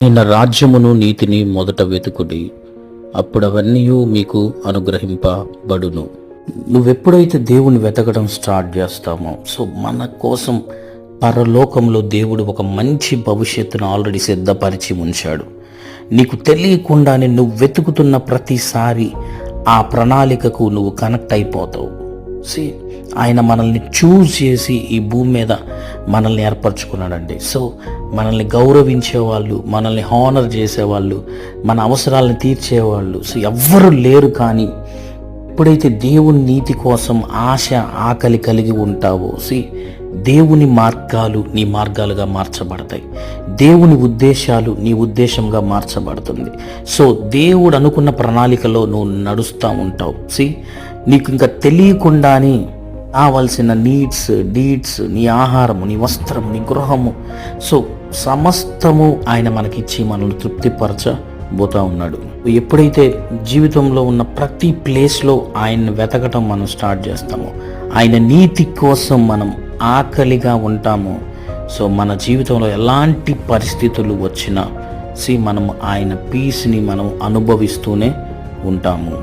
నిన్న రాజ్యమును నీతిని మొదట వెతుకుడి, అప్పుడు అవన్నీ మీకు అనుగ్రహింపబడును. నువ్వెప్పుడైతే దేవుని వెతకడం స్టార్ట్ చేస్తామో, సో మన కోసం పరలోకంలో దేవుడు ఒక మంచి భవిష్యత్తును ఆల్రెడీ సిద్ధపరిచి ఉంచాడు. నీకు తెలియకుండానే నువ్వు వెతుకుతున్న ప్రతిసారి ఆ ప్రణాళికకు నువ్వు కనెక్ట్ అయిపోతావు. ఆయన మనల్ని చూజ్ చేసి ఈ భూమి మీద మనల్ని ఏర్పరచుకున్నాడండి. సో మనల్ని గౌరవించేవాళ్ళు, మనల్ని హానర్ చేసేవాళ్ళు, మన అవసరాలను తీర్చేవాళ్ళు సో ఎవ్వరు లేరు. కానీ ఎప్పుడైతే దేవుని నీతి కోసం ఆశ ఆకలి కలిగి ఉంటావో దేవుని మార్గాలు నీ మార్గాలుగా మార్చబడతాయి. దేవుని ఉద్దేశాలు నీ ఉద్దేశంగా మార్చబడుతుంది. సో దేవుడు అనుకున్న ప్రణాళికలో నువ్వు నడుస్తూ ఉంటావు. నీకు ఇంకా తెలియకుండానే కావలసిన డీడ్స్, నీ ఆహారము, నీ వస్త్రము, నీ గృహము, సో సమస్తము ఆయన మనకిచ్చి మనల్ని తృప్తిపరచబోతూ ఉన్నాడు. ఎప్పుడైతే జీవితంలో ఉన్న ప్రతి ప్లేస్లో ఆయన్ని వెతకటం మనం స్టార్ట్ చేస్తామో, ఆయన నీతి కోసం మనం ఆకలిగా ఉంటామో, సో మన జీవితంలో ఎలాంటి పరిస్థితులు వచ్చినా మనం ఆయన పీస్ని మనం అనుభవిస్తూనే ఉంటాము.